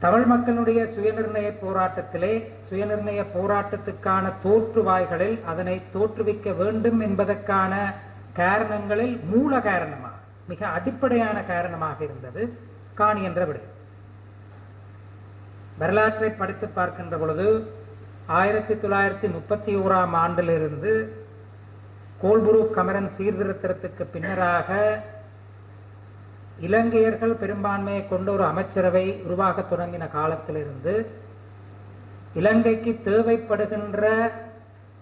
தமிழ் மக்களுடைய சுயநிர்ணய போராட்டத்திலே சுயநிர்ணய போராட்டத்துக்கான தோற்றுவாய்களில் அதனை தோற்றுவிக்க வேண்டும் என்பதற்கான காரணங்களில் மூல காரணமாக மிக அடிப்படையான காரணமாக இருந்தது காணி என்ற விடயம். வரலாற்றை படித்து பார்க்கின்ற பொழுது 1931ஆம் ஆண்டிலிருந்து கோல்புரூக் கமரன் சீர்திருத்தத்துக்கு பின்னராக இலங்கையர்கள் பெரும்பான்மையை கொண்ட ஒரு அமைச்சரவை உருவாக தொடங்கின காலத்திலிருந்து இலங்கைக்கு தேவைப்படுகின்ற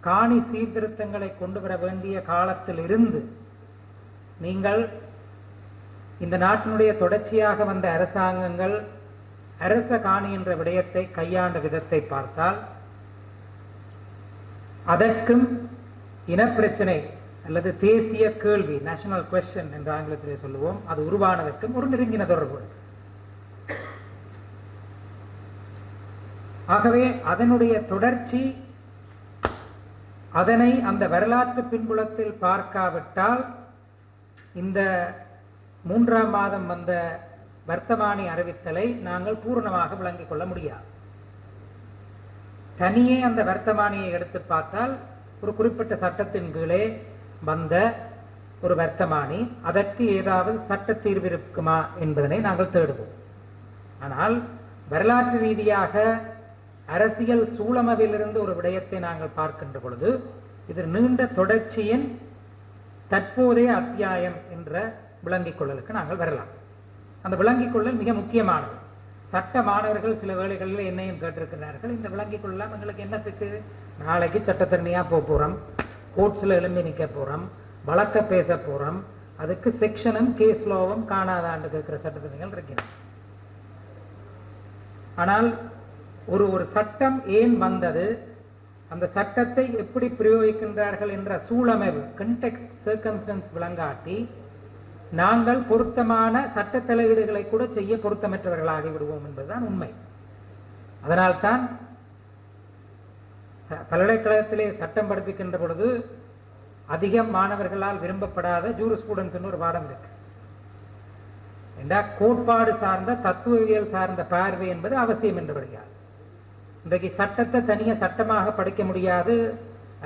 காணி சீர்திருத்தங்களை கொண்டு வர வேண்டிய காலத்தில் இருந்து நீங்கள் இந்த நாட்டினுடைய தொடர்ச்சியாக வந்த அரசாங்கங்கள் அரச காணி என்ற விடயத்தை கையாண்ட விதத்தை பார்த்தால் அதற்கும் இனப்பிரச்சனை அல்லது தேசிய கேள்வி நேஷனல் குவெஸ்சன் என்ற ஆங்கிலத்திலே சொல்லுவோம் அது உருவானதற்கும் ஒரு நெருங்கின தொடர்பு. ஆகவே அதனுடைய தொடர்ச்சி அதனை அந்த வரலாற்று பின்புலத்தில் பார்க்காவிட்டால் இந்த 3ஆம் மாதம் வந்த வர்த்தமானி அறிவித்தலை நாங்கள் பூரணமாக விளங்கிக் கொள்ள முடியாது. தனியே அந்த வர்த்தமானியை எடுத்து பார்த்தால் ஒரு குறிப்பிட்ட சட்டத்தின் கீழே வந்த ஒரு வர்த்தமானி அதற்கு ஏதாவது சட்ட தீர்வு இருக்குமா என்பதனை நாங்கள் தேடுவோம். ஆனால் வரலாற்று ரீதியாக அரசியல் சூழமவிலிருந்து ஒரு விடயத்தை நாங்கள் பார்க்கின்ற பொழுது இது நீண்ட தொடர்ச்சியின் தற்போதைய அத்தியாயம் என்ற விளங்கிக் கொள்ளலுக்கு நாங்கள் வரலாம். அந்த விளங்கிக் கொள்ளல் மிக முக்கியமானது. சட்ட மாணவர்கள் சில வேளைகளில் என்னையும் கேட்டிருக்கிறார்கள், இந்த விளங்கிக் கொள்ளலாம் எங்களுக்கு என்னத்துக்கு, நாளைக்கு சட்டத்தரணியா போறோம், கோர்ட்ஸ்ல எழும்பி நிற்க போறோம், வழக்க பேச போறோம், அதுக்கு செக்ஷனும் கேஸ் லாவும் காணாதான்னு கேட்கிற சட்டத்தரணிகள் இருக்கிறார். ஆனால் ஒரு சட்டம் ஏன் வந்தது, அந்த சட்டத்தை எப்படி பிரயோகிக்கின்றார்கள் என்ற சூழமைவு கண்டெக்ஸ்ட் சர்க்கம்ஸ்டன்ஸ் விளங்காட்டி நாங்கள் பொருத்தமான சட்ட தலையீடுகளை கூட செய்ய பொருத்தமற்றவர்களாகி விடுவோம் என்பதுதான் உண்மை. அதனால்தான் பல்கலைக்கழகத்திலே சட்டம் படிப்பிக்கின்ற பொழுது அதிகம் மாணவர்களால் விரும்பப்படாத ஜூரிஸ்ப்ரூடன்ஸ் ஒரு பாடம் இருக்கு. கோட்பாடு சார்ந்த தத்துவவியல் சார்ந்த பார்வை என்பது அவசியம் என்று வருகிறார். இன்றைக்கு சட்டத்தை தனியாக சட்டமாக படிக்க முடியாது,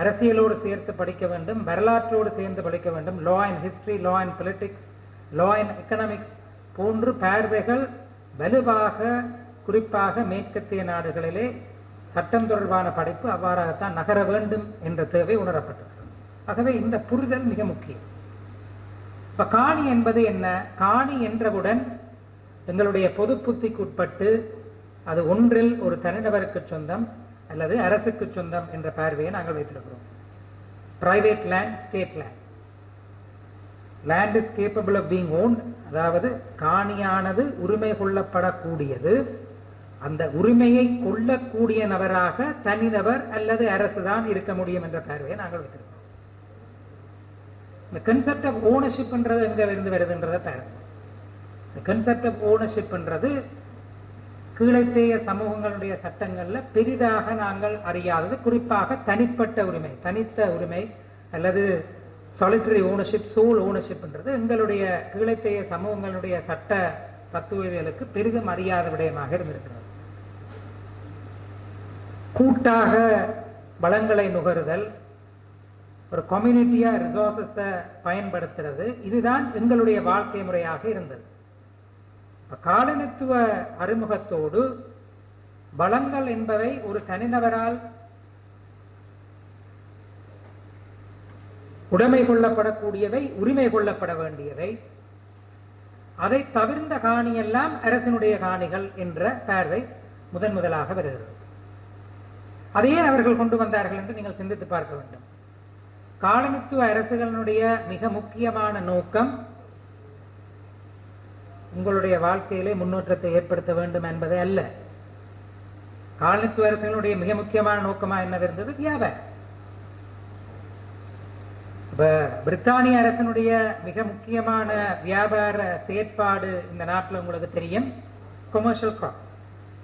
அரசியலோடு சேர்த்து படிக்க வேண்டும், வரலாற்றோடு சேர்ந்து படிக்க வேண்டும். Law and history, law and politics, law and economics போன்று பார்வைகள் வலுவாக குறிப்பாக மேற்கத்திய நாடுகளிலே சட்டம் தொடர்பான படிப்பு அவ்வாறாகத்தான் நகர வேண்டும் என்ற தேவை உணரப்பட்டது. ஆகவே இந்த புரிதல் மிக முக்கியம். இப்ப காணி என்பது என்ன? காணி என்றவுடன் எங்களுடைய பொது புத்திக்கு உட்பட்டு அது ஒன்றில் ஒரு தனிநபருக்கு சொந்தம் அல்லது அரசுக்கு சொந்தம் என்ற பார்வையை நாங்கள் வைத்திருக்கிறோம். Private land, state land. Land is capable of being owned, அதாவது காணியானது உரிமை கொள்ளப்படக்கூடியது. அந்த உரிமையை கொள்ளக்கூடிய நபராக தனிநபர் அல்லது அரசுதான் இருக்க முடியும் என்ற பார்வையை நாங்கள் வைத்திருக்கிறோம். இந்த கன்செப்ட் ஆஃப் ஓனர்ஷிப் என்றது எங்க இருந்து வருதுன்றதை பாருங்க. இந்த கன்செப்ட் ஆஃப் ஓனர்ஷிப் என்றது கீழைத்தேய சமூகங்களுடைய சட்டங்கள்ல பெரிதாக நாங்கள் அறியாதது. குறிப்பாக தனிப்பட்ட உரிமை, தனித்த உரிமை அல்லது சாலிட்டரி ஓனர்ஷிப், சோல் ஓனர்ஷிப் என்றது எங்களுடைய கீழைத்தேய சமூகங்களுடைய சட்ட தத்துவவியலுக்கு பெரிதும் அறியாத விடயமாக இருந்திருக்கிறது. கூட்டாக வளங்களை நுகருதல், ஒரு கம்யூனிட்டியா ரிசோர்சஸை பயன்படுத்துறது, இதுதான் எங்களுடைய வாழ்க்கை முறையாக இருந்தது. காலனித்துவ அறிமுகத்தோடு வளங்கள் என்பவை ஒரு தனிநபரால் உடைமை கொள்ளப்படக்கூடியவை, உரிமை கொள்ளப்பட வேண்டியவை. அதை தவிர்ந்த காணியெல்லாம் அரசினுடைய காணிகள் என்ற பார்வை முதலாக வருகிறது. அதையே அவர்கள் கொண்டு வந்தார்கள் என்று நீங்கள் சிந்தித்து பார்க்க வேண்டும். காலனித்துவ அரசுகளுடைய மிக முக்கியமான நோக்கம் உங்களுடைய வாழ்க்கையிலே முன்னேற்றத்தை ஏற்படுத்த வேண்டும் என்பதை அல்ல. காலனித்துவ அரசுகளுடைய மிக முக்கியமான நோக்கமா என்னது இருந்தது? வியாபாரம். பிரித்தானிய அரசனுடைய மிக முக்கியமான வியாபார செயற்பாடு இந்த நாட்டில் உங்களுக்கு தெரியும், கமர்ஷியல் கிராப்ஸ்,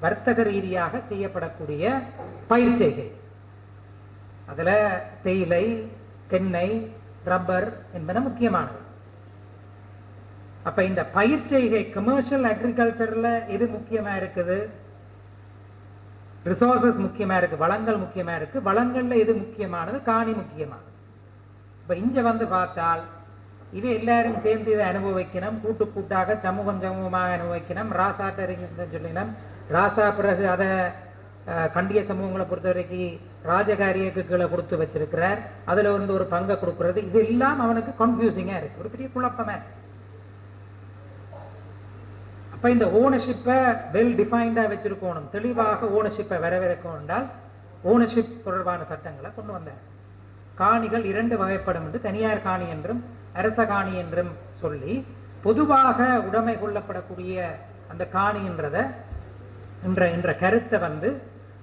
வர்த்தக ரீதியாக செய்யப்படக்கூடிய பயிர் செய்கை. அதுல தேயிலை, தென்னை, ரப்பர் என்பன முக்கியமானது. அப்ப இந்த பயிர் செய்கை கமர்ஷியல் அக்ரிகல்ச்சர்ல எது முக்கியமா இருக்குது? ரிசோர்சஸ் முக்கியமா இருக்கு, வளங்கள் முக்கியமா இருக்கு. வளங்கள்ல எது முக்கியமானது? காணி முக்கியமானது. இப்ப இங்க வந்து பார்த்தால் இது எல்லாரும் சேர்ந்து இதை அனுபவிக்கணும், கூட்டு கூட்டாக சமூகம் சமூகமாக அனுபவிக்கணும். ராசா சொல்லினோம், ராசா பிறகு அதை கண்டிய சமூகங்களை பொறுத்த வரைக்கும் ராஜகாரியக்கு கீழே கொடுத்து வச்சிருக்கிறார். அதுல வந்து ஒரு பங்கை கொடுக்கறது, இது எல்லாம் அவனுக்கு கன்ஃபியூசிங்கா இருக்கு, ஒரு பெரிய குழப்பமா. அப்ப இந்த ஓனர்ஷிப்பை வெல் டிஃபைன்டா வச்சிருக்கணும், தெளிவாக ஓனர்ஷிப்பை வரவேற்கணும் என்றால் ஓனர்ஷிப் தொடர்பான சட்டங்களை கொண்டு வந்தார். காணிகள் 2 வகைப்படும் என்று, தனியார் காணி என்றும் அரச காணி என்றும் சொல்லி பொதுவாக உடைமை கொள்ளப்படக்கூடிய அந்த காணி என்ற கருத்தை வந்து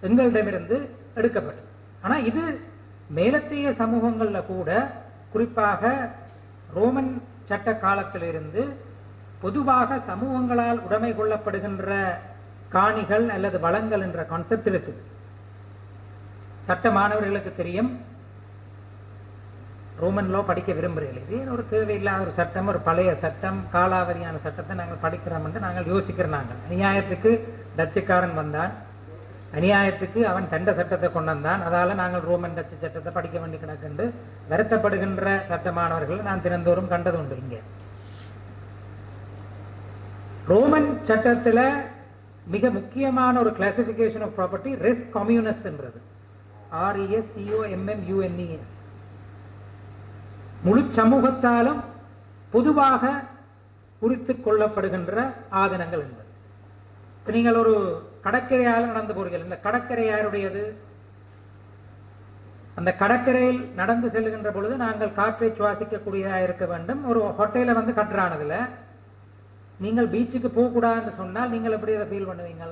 எங்களிடமிருந்து எடுக்கப்பட்டது. ஆனா இது மேலத்தைய சமூகங்கள்ல கூட, குறிப்பாக ரோமன் சட்ட காலத்திலிருந்து பொதுவாக சமூகங்களால் உடைமை கொள்ளப்படுகின்ற காணிகள் அல்லது வளங்கள் என்ற கான்செப்ட் இருக்குது. சட்ட மாணவர்களுக்கு தெரியும், ரோமன் லா படிக்க விரும்புகிறீர்கள், இதே ஒரு தேவையில்லாத ஒரு சட்டம், ஒரு பழைய சட்டம், காலாவதியான சட்டத்தை நாங்கள் படிக்கிறோம் என்று நாங்கள் யோசிக்கிறோம். நாங்கள் அநியாயத்துக்கு டச்சுக்காரன் வந்தான், அநியாயத்துக்கு அவன் தண்ட சட்டத்தை கொண்டு வந்தான், அதால நாங்கள் ரோமன் டச்சு சட்டத்தை படிக்க வேண்டி கிடக்கு வருத்தப்படுகின்ற சட்டமானவர்கள் நான் தினந்தோறும் கண்டது உண்டு. இங்கே ரோமன் சட்டத்தில் மிக முக்கியமான ஒரு கிளாசிபிகேஷன் ஆஃப் ப்ராப்பர்ட்டி ரெஸ் கம்யூனஸ் என்றது, RESCOMMUNES. முழு சமூகத்தாலும் பொதுவாக குறித்து கொள்ளப்படுகின்ற ஆதனங்கள் என்பது. நீங்கள் ஒரு கடற்கரையால் நடந்து போறீர்கள், இந்த கடற்கரை யாருடையது? அந்த கடற்கரையில் நடந்து செல்லுகின்ற பொழுது நாங்கள் காற்றை சுவாசிக்கக்கூடியதாக இருக்க வேண்டும். ஒரு ஹோட்டல வந்து கட்டுறானதுல நீங்கள் பீச்சுக்கு போகக்கூடாதுன்னு சொன்னால் நீங்கள் எப்படி அதை ஃபீல் பண்ணுவீங்க?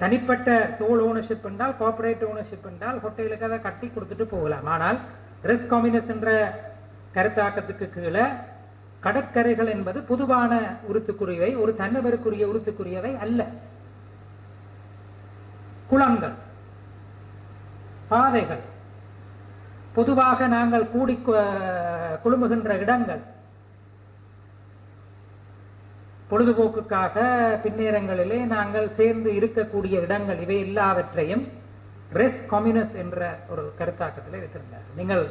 தனிப்பட்ட சோல் ஓனர்ஷிப் என்றால், கார்பரேட் ஓனர்ஷிப் என்றால் ஹோட்டலுக்கு அதை கட்டி கொடுத்துட்டு போகலாம். ஆனால் ரெஸ் கம்யூனஸ் என்ற கருத்தாக்கத்துக்கு கீழே கடற்கரைகள் என்பது பொதுவான உறுத்துக்குரியவை, ஒரு தன்னவருக்குரிய உறுத்துக்குரியவை அல்ல. குளங்கள், பாதைகள், பொதுவாக நாங்கள் கூடி குழுமுகின்ற இடங்கள், பொழுதுபோக்குக்காக பின்னேரங்களிலே நாங்கள் சேர்ந்து இருக்கக்கூடிய இடங்கள், இவை எல்லாவற்றையும் ரெஸ் கம்யூனஸ் என்ற ஒரு கருத்தாக்கத்திலே வைத்திருந்தார். நீங்கள்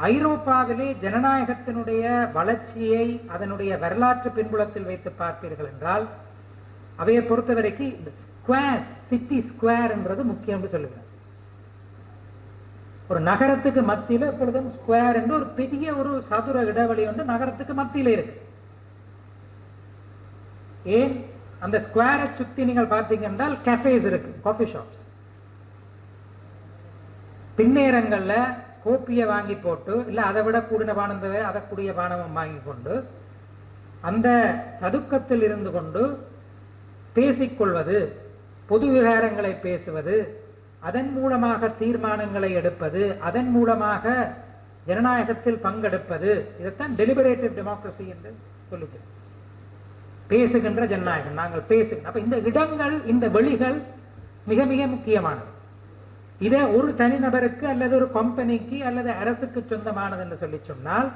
ஐரோப்பாவிலே ஜனநாயகத்தினுடைய வளர்ச்சியை அதனுடைய வரலாற்று பின்புலத்தில் வைத்து பார்ப்பீர்கள் என்றால், அவையை பொறுத்தவரைக்கும் ஸ்கொயர், சிட்டி ஸ்கொயர் என்றது முக்கியம் என்று சொல்லுகிறார். ஒரு நகரத்துக்கு மத்தியில் எப்பொழுதும் ஸ்கொயர் என்று ஒரு பெரிய ஒரு சதுர இடைவெளி ஒன்று நகரத்துக்கு மத்தியில் இருக்கு. ஏன் அந்த ஸ்கொயரை சுத்தி நீங்கள் பார்த்தீங்க என்றால் கஃபேஸ் இருக்கு, காஃபி ஷாப்ஸ். பின்னேரங்கள்ல கோப்பியை வாங்கி போட்டு, இல்ல அதை விட கூடின பானந்தவை அதை கூடிய பானமும் வாங்கி கொண்டு அந்த சதுக்கத்தில் இருந்து கொண்டு பேசிக்கொள்வது, பொது விவகாரங்களை பேசுவது, அதன் மூலமாக தீர்மானங்களை எடுப்பது, அதன் மூலமாக ஜனநாயகத்தில் பங்கெடுப்பது, இதைத்தான் டெலிபரேட்டிவ் டெமோக்ரஸி என்று சொல்லிச்சு. பேசுகின்ற ஜனநாயகம், நாங்கள் பேசுகின்ற. அப்ப இந்த இடங்கள், இந்த வெளிகள் மிக மிக முக்கியமானது. இதை ஒரு தனிநபருக்கு அல்லது ஒரு கம்பெனிக்கு அல்லது அரசுக்கு சொந்தமானது என்று சொல்லி சொன்னால்,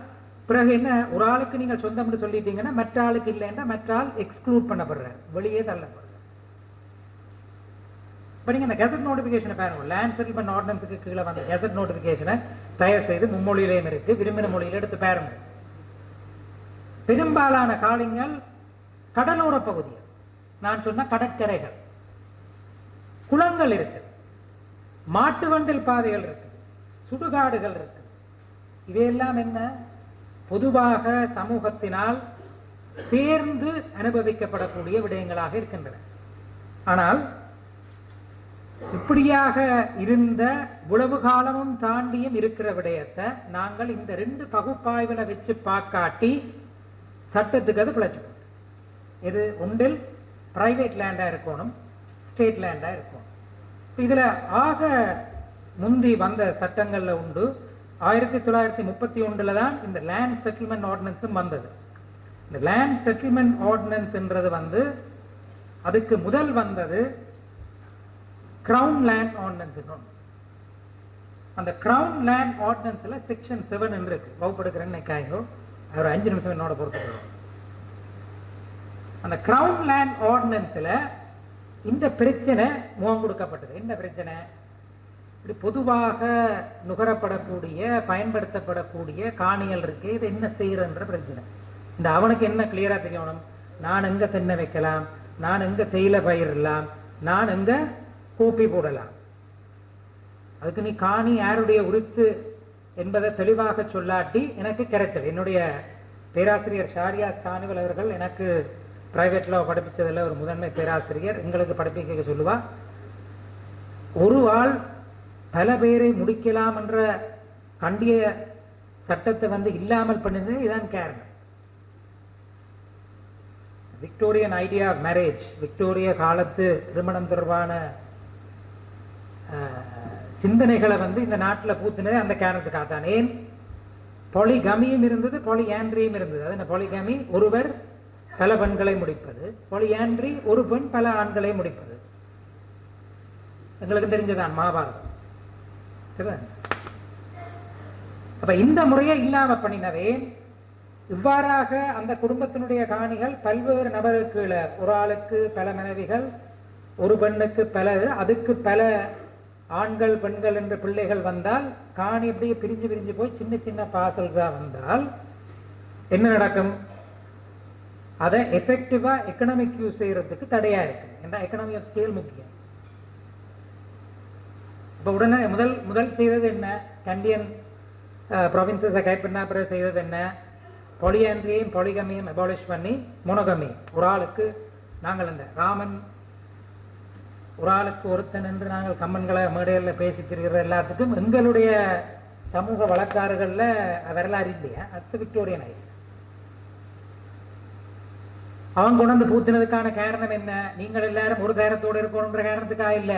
பிறகு என்ன, ஒரு ஆளுக்கு நீங்கள் சொந்தம் என்று சொல்லிட்டீங்கன்னா மற்ற ஆளுக்கு இல்லைன்னா மற்ற ஆள் எக்ஸ்க்ளூட் பண்ணப்படுறார், வெளியே தள்ளப்படுறார். இப்ப நீங்க இந்த கெசட் நோட்டிபிகேஷனை பாருங்க, லேண்ட் செட்டில்மெண்ட் ஆர்டினன்ஸுக்கு கீழே வந்த கெசட் நோட்டிபிகேஷனை தயார் செய்து மும்மொழியிலையும் இருக்கு, விரும்பின மொழியில எடுத்து பாருங்க. பெரும்பாலான காலங்கள் கடலோர பகுதிகள், நான் சொன்ன கடற்கரைகள், குளங்கள் இருக்கு, மாட்டு வண்டில் பாதைகள் இருக்கு, சுடுகாடுகள் இருக்கு. இவையெல்லாம் என்ன, பொதுவாக சமூகத்தினால் சேர்ந்து அனுபவிக்கப்படக்கூடிய விடயங்களாக இருக்கின்றன. ஆனால் இப்படியாக இருந்த உழவு காலமும் தாண்டியும் இருக்கிற விடயத்தை நாங்கள் இந்த 2 பகுப்பாய்வுல வச்சு பார்க்காட்டி சட்டத்துக்கு அது பிழைச்சு. இது ஒன்றில் பிரைவேட் லேண்டா இருக்கணும், ஸ்டேட் லேண்டா இருக்கணும். இதுல ஆக முந்தி வந்த சட்டங்கள்ல உண்டு, 1931 தான் இந்த லேண்ட் செட்டில்மெண்ட் ஆர்டினன்ஸும் வந்தது. இந்த லேண்ட் செட்டில்மெண்ட் ஆர்டினன்ஸ் என்றது வந்து அதுக்கு முதல் வந்தது கிரவுன் லேண்ட் ஆர்டினன்ஸ். அந்த கிரவுன் லேண்ட் ஆர்டினன்ஸ்ல செக்ஷன் 7 என்று இருக்கு, வகுப்படுக்கிறேன்னு நினைக்காயோ, ஒரு 5 நிமிஷம் என்னோட பொறுத்து. அந்த கிரவுன் லேண்ட் ஆர்டினன்ஸ்ல இந்த பிரச்சனை முகம் கொடுக்கப்பட்டது. என்ன பிரச்சனை? இப்படி பொதுவாக நுகரப்படக்கூடிய பயன்படுத்தப்படக்கூடிய காணிகள் இருக்கு, இது என்ன செய்யறன்ற பிரச்சனை. இந்த அவனுக்கு என்ன கிளியரா தெரியணும், நான் எங்க தென்னை வைக்கலாம், நான் எங்க தேயிலை பயிரிடலாம், நான் எங்க கூப்பி போடலாம். அதுக்கு நீ காணி யாருடைய உரித்து என்பதை தெளிவாக சொல்லாட்டி எனக்கு கிடைச்சது. என்னுடைய பேராசிரியர் ஷாரியாஸ் கானிவல் அவர்கள் எனக்கு பிரைவேட் லா படிப்பிச்சதில் ஒரு முதன்மை பேராசிரியர் எங்களுக்கு படிப்பிக்க சொல்லுவா, ஒரு ஆள் பல பேரை முடிக்கலாம் என்ற கண்டிய சட்டத்தை இல்லாமல் பண்ணது இதான் காரணம். விக்டோரியன் ஐடியா ஆஃப் மேரேஜ், விக்டோரிய காலத்து திருமணம் தொடர்பான சிந்தனைகளை இந்த நாட்டில் பூத்தினது அந்த காரணத்துக்காக தான். ஏன் பொலிகமியும் இருந்தது, பொலியாண்ட்ரியும் இருந்தது. அது என்ன பொலிகமி? ஒருவர் பல பெண்களை முடிப்பது. பொலியாண்ட்ரி ஒரு பெண் பல ஆண்களை முடிப்பது. எங்களுக்கு தெரிஞ்சதான் மகாபாரதம். அப்ப இந்த முறையை இல்லாம பண்ணினவே இவ்வாறாக அந்த குடும்பத்தினுடைய காணிகள் பல்வேறு நபருக்கு, ஒரு ஆளுக்கு பல மனைவிகள், ஒரு பெண்ணுக்கு பல, அதுக்கு பல ஆண்கள் பெண்கள் என்ற பிள்ளைகள் வந்தால் காணி அப்படியே பிரிஞ்சு பிரிஞ்சு போய் சின்ன சின்ன பார்சல்ஸா வந்தால் என்ன நடக்கும்? அதை எஃபெக்டிவா எக்கனாமிக் யூஸ் செய்யறதுக்கு தடையா இருக்கு. ஏன்னா எக்கனாமி ஆஃப் ஸ்கேல் முக்கியம். இப்ப உடனே முதல் செய்தது என்ன? கண்டியன் ப்ராவின்சஸை கைப்பற்றினா பிறகு செய்தது என்ன? பொலியாண்ட்ரியையும் பொலிகமியும் அபாலிஷ் பண்ணி மோனோகமி, ஒரு ஆளுக்கு நாங்கள் இந்த ராமன் ஒரு ஆளுக்கு ஒருத்தன் என்று நாங்கள் கம்மன்களை மேடையில் பேசி திரிகிற எல்லாத்துக்கும் எங்களுடைய சமூக வழக்காறுகள்ல வரலாறு இல்லையா? அது விக்டோரியன் ஐடியா. அவன் கொண்டு பூத்தினதுக்கான காரணம் என்ன? நீங்கள் எல்லாரும் ஒரு தேரத்தோடு இருக்கணும்ன்ற காரணத்துக்காக இல்ல.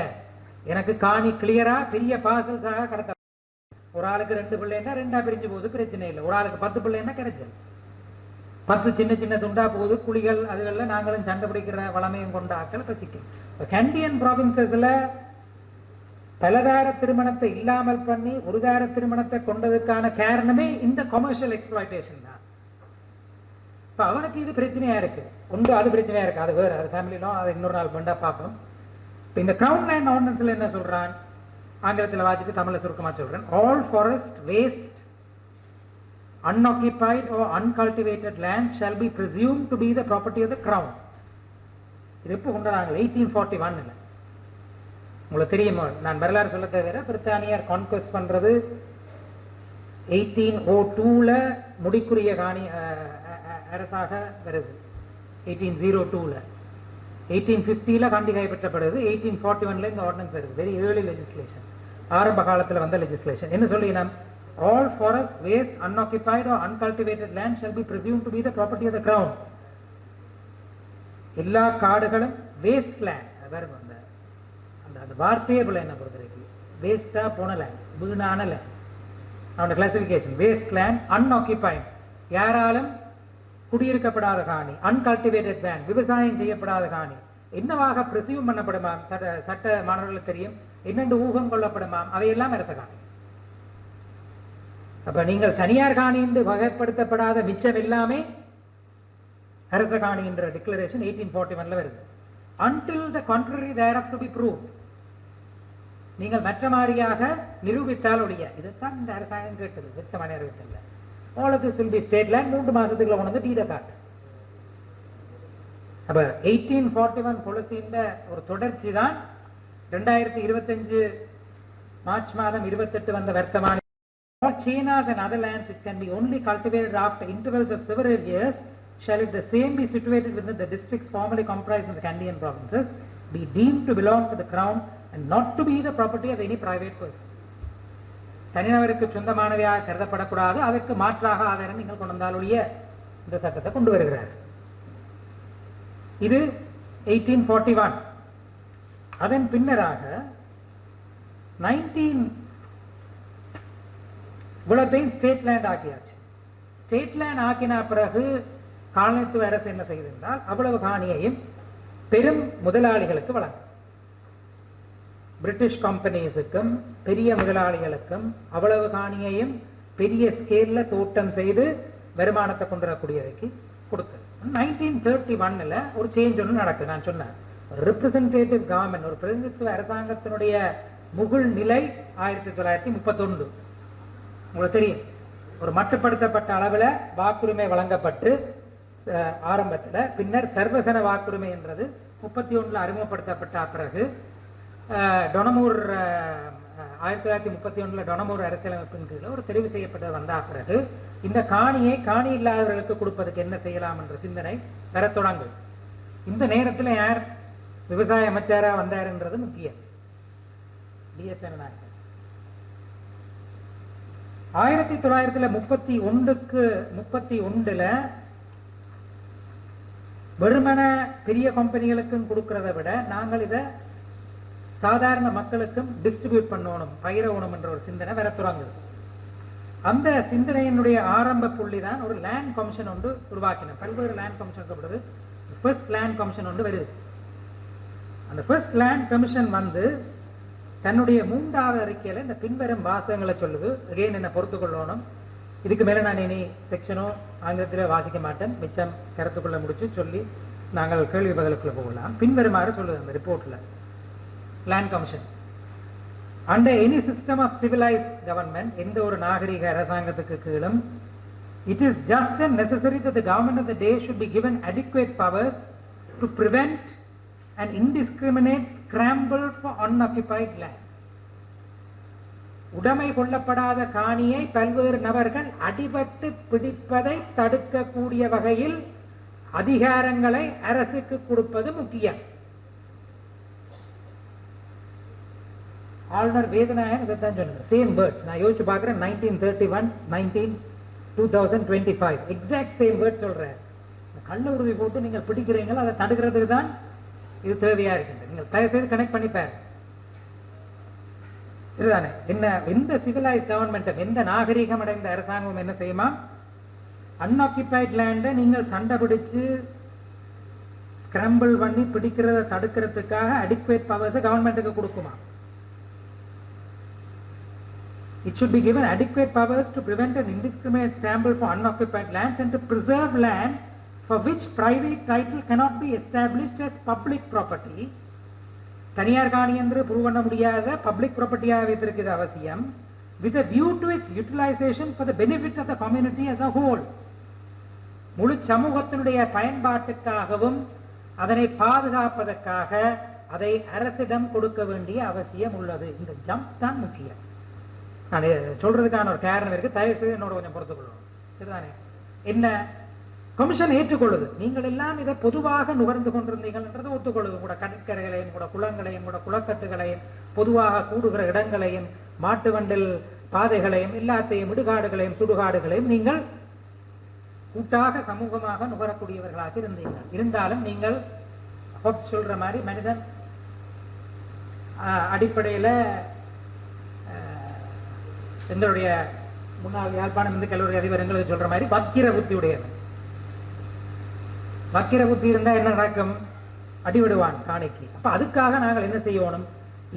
எனக்கு காணி கிளியரா பெரிய பார்சல்ஸாக கடத்த. ஒரு ஆளுக்கு 2 பிள்ளைன்னா 2ஆ பிரிஞ்சு போகுது, பிரச்சனை இல்லை. ஒரு ஆளுக்கு 10 பிள்ளைன்னா கிடைச்சல். 10 சின்ன சின்ன துண்டா போகுது, குழிகள் அதுகள்ல நாங்களும் சண்டை பிடிக்கிற வளமையும் கொண்ட ஆக்கள் பசிக்கும். கண்டியன் ப்ராவின்சஸ்ல பலதார திருமணத்தை இல்லாமல் பண்ணி ஒரு தார திருமணத்தை கொண்டதுக்கான காரணமே இந்த கமர்ஷியல் எக்ஸ்ப்ளாய்டேஷன் தான். இப்ப அவனுக்கு இது பிரச்சனையா இருக்கு. ஒன்று அது பிரச்சனையா இருக்கு, அது வேற, அது ஃபேமிலி லா, அதை இன்னொரு நாள் பண்ணா பார்ப்போம். இப்ப இந்த கிரவுன் லேண்ட் ஆர்டினன்ஸ்ல என்ன சொல்றான்? ஆங்கிலத்தில் வாசிட்டு தமிழ்ல சுருக்கமா சொல்றேன். All forest waste unoccupied or uncultivated land shall be presumed to be the property of the crown. இது எப்போ கொண்டாங்க? 1841 இல்ல. உங்களுக்கு தெரியுமா? நான் வரலாறு சொல்ல தவிர பிரித்தானியர் கான்குவெஸ்ட் பண்றது 1802ல முடிக்குரிய காணி அரசாக வருது. 1802ல 1850ல காண்டி கைப்பற்றப்படுது. 1841ல இந்த ஆர்டினன்ஸ் வருது. வெரி ஏர்லி லெஜிஸ்லேஷன், ஆரம்ப காலத்துல வந்த லெஜிஸ்லேஷன். என்ன சொல்லி நாம் all forests, waste, unoccupied or uncultivated land shall be presumed to be the property of the crown. எல்லா காடுகளும் வேஸ்ட் லேண்ட், அந்த வார்த்தையே போல என்ன பொறுத்தவரைக்கும் வேஸ்டா போன லேண்ட், வீணான லேண்ட். அவனோட கிளாசிபிகேஷன் வேஸ்ட் லேண்ட், அன்ஆக்கியபைட் யாராலும் குடியிருக்கப்படாத காணி, அன்கல்டிவேட்டட் லேண்ட் விவசாயம் செய்யப்படாத காணி என்னவாக பிரசியூம் பண்ணப்படுமாம்? சட்ட மாணவர்களுக்கு தெரியும் என்னென்று ஊகம் கொள்ளப்படுமாம்? அவையெல்லாம் அரச காணி. அப்ப நீங்கள் தனியார் காணி என்று வகைப்படுத்தப்படாத மிச்சம் எல்லாமே அரச காணி என்ற டிக்ளரேஷன் 1841ல வருது. until the contrary thereof to be proved, நீங்கள் மற்ற மாதிரியாக நிரூபித்தால் ஒழிய. இதுதான் இந்த அரசாங்கம் கேட்டது, வித்தமான அறிவித்தல்ல. all of this will be state land. 3 மாசத்துக்குள்ள கொண்டு வந்து டீட காட்டு. அப்ப 1841 பாலிசியின் ஒரு தொடர்ச்சி தான் 2025 மார்ச் மாதம் 28 வந்த வர்த்தமானி. For Chinas and other lands, it can be only cultivated after intervals of several years. Shall it the same be situated within the districts formerly comprised of the Candian provinces, be deemed to belong to the crown and not to be the property of any private person. தனிநபருக்கு சொந்தமானவையாக கருதப்படக்கூடாது. அதற்கு மாற்றாக ஆதாரம் நீங்கள் கொண்டு வந்தாலுடைய இந்த சட்டத்தை கொண்டு வருகிறார். இது 1841. அதன் பின்னராக 19 இவ்வளத்தையும் ஸ்டேட் லேண்ட் ஆக்கியாச்சு. ஸ்டேட் லேண்ட் ஆக்கின பிறகு காலனித்துவ அரசு என்ன செய்திருந்தால் அவ்வளவு காணியையும் பெரும் முதலாளிகளுக்கு வழங்கும். பிரிட்டிஷ் கம்பெனிஸுக்கும் பெரிய முதலாளிகளுக்கும் அவ்வளவு காணியையும் பெரிய ஸ்கேல்ல தோட்டம் செய்து வருமானத்தை கொண்டு வரக்கூடியவைக்கு கொடுத்தது. 1931ல ஒரு சேஞ்ச் ஒன்று நடக்குது. நான் சொன்னேன் ரெப்ரசன்டேட்டிவ் கவர்மெண்ட், ஒரு பிரதிநிதித்துவ அரசாங்கத்தினுடைய முகுள் நிலை 1931. உங்களுக்கு தெரியும், ஒரு மட்டுப்படுத்தப்பட்ட அளவில் வாக்குரிமை வழங்கப்பட்டு ஆரம்பத்தில், பின்னர் சர்வசன வாக்குரிமை என்றது 31 அறிமுகப்படுத்தப்பட்ட பிறகு டொனமூர் 1931 டொனமூர் அரசியலமைப்பின் கீழே ஒரு தெரிவு செய்யப்பட்டு வந்த பிறகு இந்த காணியை காணி இல்லாதவர்களுக்கு கொடுப்பதற்கு என்ன செய்யலாம் என்ற சிந்தனை வர தொடங்கு. இந்த நேரத்தில் யார் விவசாய அமைச்சரா வந்தாருன்றது முக்கியம். டிஎஸ்என் 1931 வெறுமன பெரிய கம்பெனிகளுக்கும் கொடுக்கிறத விட நாங்கள் இதை சாதாரண மக்களுக்கும் டிஸ்ட்ரிபியூட் பண்ணணும், பயிரவணும் என்ற ஒரு சிந்தனை வர தொடங்குது. அந்த சிந்தனையினுடைய ஆரம்ப புள்ளி தான் ஒரு லேண்ட் கமிஷன் ஒன்று உருவாக்கின. பல்வேறு land commission, first land commission ஒன்று வருது. அந்த ஃபர்ஸ்ட் லேண்ட் கமிஷன் வந்து தன்னுடைய 3வது அறிக்கையில இந்த பின்வரும் வாசகங்களை சொல்லுது. அகைன் என்ன பொறுத்து கொள்ளணும், இதுக்கு மேல நான் இனி செக்ஷனோ ஆங்கிலத்தில் வாசிக்க மாட்டேன், மிச்சம் கருத்துக்குள்ள முடிச்சு சொல்லி நாங்கள் கேள்வி பதிலுக்குள்ள போகலாம். பின்வருமாறு சொல்லுது அந்த ரிப்போர்ட்ல. Land commission under any system of civilized government, எந்த ஒரு நாகரிக அரசாங்கத்துக்கு கீழும், it is just and necessary that the government of the day should be given adequate powers to prevent an indiscriminate scramble for unoccupied lands. உடைமை கொள்ளப்படாத காணியை பல்வேறு நபர்கள் அடிபட்டு பிடிப்பதை தடுக்கக்கூடிய வகையில் அதிகாரங்களை அரசுக்கு கொடுப்பது முக்கியம். ஆளுநர் வேதநாயகன் இதைத்தான் சொன்னார். சேம் வேர்ட்ஸ் நான் யோசிச்சு பார்க்கிறேன். 1931, 2025 எக்ஸாக்ட் சேம் வேர்ட்ஸ் சொல்றேன். கள்ள உறுதி போட்டு நீங்கள் பிடிக்கிறீங்களோ அதை தடுக்கிறதுக்கு தான் இது தேவையா இருக்கின்றது. நீங்கள் தயவு செய்து கனெக்ட் பண்ணிப்பாரு. சரிதானே? என்ன எந்த சிவிலைஸ் கவர்மெண்ட், எந்த நாகரிகம் அடைந்த அரசாங்கம் என்ன செய்யுமா, அன்ஆக்கியபைட் லேண்டை நீங்கள் சண்டை பிடிச்சு ஸ்கிரம்பிள் பண்ணி பிடிக்கிறத தடுக்கிறதுக்காக அடிக்வேட் பவர்ஸ் கவர்மெண்ட்டுக்கு கொடுக்குமா. It should be given adequate powers to prevent an indiscriminate scramble for unoccupied lands and to preserve land for which private title cannot be established as public property. தனியார் காணி என்று ப்ரூவ் பண்ண முடியாத public ப்ராப்பர்ட்டியாக வைத்திருக்கிறது அவசியம். with a view to its utilization for the benefit of the community as a whole. முழு சமூகத்தினுடைய பயன்பாட்டுக்காகவும் அதனை பாதுகாப்பதற்காக அதை அரசிடம் கொடுக்க வேண்டிய அவசியம் உள்ளது. இந்த ஜம்ப் தான் முக்கியம். நான் சொல்றதுக்கான ஒரு காரணம் இருக்கு, தயவு செய்து என்னோட கொஞ்சம் பொறுத்துக்கொள்ளணும். சரிதானே? என்ன கமிஷன் ஏற்றுக்கொள்ளுது, நீங்கள் எல்லாம் இதை பொதுவாக நுகர்ந்து கொண்டிருந்தீங்கன்றதை ஒத்துக்கொள்ளுது. கூட கடற்கரைகளையும் கூட குளங்களையும் கூட குளக்கட்டுகளையும் பொதுவாக கூடுகிற இடங்களையும் மாட்டு வண்டில் பாதைகளையும் எல்லாத்தையும் இடுகாடுகளையும் சுடுகாடுகளையும் நீங்கள் கூட்டாக சமூகமாக நுகரக்கூடியவர்களாக இருந்தீர்கள். இருந்தாலும் நீங்கள் சொல்ற மாதிரி மனிதன் அடிப்படையில் எங்களுடைய முன்னாள் யாழ்ப்பாணம் இந்து கல்லூரி அதிபர் எங்களுக்கு சொல்ற மாதிரி வக்கிர புத்தி உடையது. வக்கிர புத்தி இருந்தா என்ன நடக்கும்? அடிவிடுவான் காணிக்கு. அப்ப அதுக்காக நாங்கள் என்ன செய்யணும்,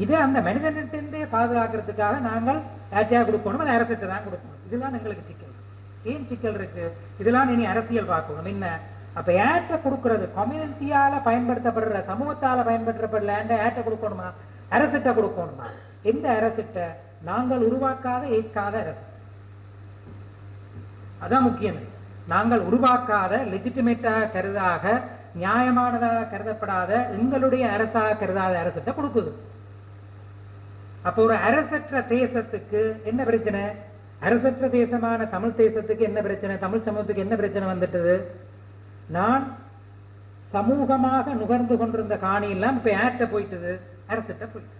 இதை அந்த மனிதனிட்டே பாதுகாக்கிறதுக்காக நாங்கள் யார்ட்டையா கொடுக்கணும், அது அரசுக்கு தான் கொடுக்கணும். இதுதான் எங்களுக்கு சிக்கல். ஏன் சிக்கல் இருக்கு? இதெல்லாம் இனி அரசியல் பார்க்கணும். என்ன அப்ப ஏட்ட கொடுக்கறது கம்யூனிட்டியால பயன்படுத்தப்படுற சமூகத்தால பயன்படுத்தப்படுற ஏட்ட கொடுக்கணுமா, அரசிட்ட கொடுக்கணுமா? எந்த அரசிட்ட? நாங்கள் உருவாக்காத ஏற்காத அரசு. அதான் முக்கியம். நாங்கள் உருவாக்காத லெஜிட்டிமேட்டாக கருதாக நியாயமானதாக கருதப்படாத எங்களுடைய அரசாக கருதாத அரசிட்ட கொடுக்குது. அப்ப ஒரு அரசற்ற தேசத்துக்கு என்ன பிரச்சனை? அரசற்ற தேசமான தமிழ் தேசத்துக்கு என்ன பிரச்சனை? தமிழ் சமூகத்துக்கு என்ன பிரச்சனை வந்துட்டது? நான் சமூகமாக நுகர்ந்து கொண்டிருந்த காணி எல்லாம் இப்ப யார்கிட்ட போயிட்டது? அரசிட்ட போயிட்டு.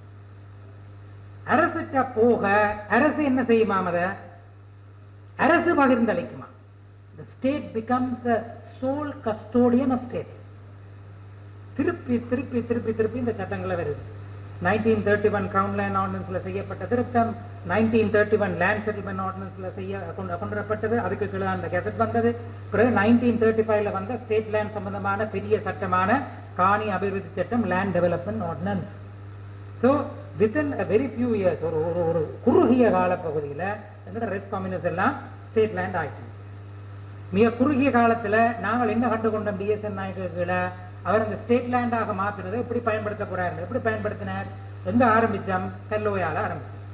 அரசிட்ட போக அரசு என்ன செய்யுமா? அத அரசு பகிர்ந்தளிக்குமா? The state becomes the sole custodian of state. திருப்பி திருப்பி திருப்பி திருப்பி இந்த சட்டங்களை வருது. 1931 கிரவுன் லேண்ட் ஆர்டினன்ஸ்ல செய்யப்பட்ட திருத்தம், 1931 லேண்ட் செட்டில்மெண்ட் ஆர்டினன்ஸ்ல கொண்டுவரப்பட்டது. அதுக்கு கீழே அந்த கெசட் வந்தது. பிறகு 1935 வந்த ஸ்டேட் லேண்ட் சம்பந்தமான பெரிய சட்டமான காணி அபிவிருத்தி சட்டம், land development ordinance. So within a very few years, ஒரு குறுகிய கால பகுதியில் எங்களோட ரெஸ்ட் கம்யூனிஸ் எல்லாம் ஸ்டேட் லேண்ட் ஆயிடுச்சு. மிக குறுகிய காலத்துல நாங்கள் என்ன கண்டுகொண்டோம்? டிஎஸ்என் நாயக்கு கீழே அவர் அந்த ஸ்டேட் லேண்டாக மாற்றுறதை எப்படி பயன்படுத்த போறாரு, எப்படி பயன்படுத்தினார், எங்க ஆரம்பிச்சோம், கல்லோயால ஆரம்பிச்சோம்.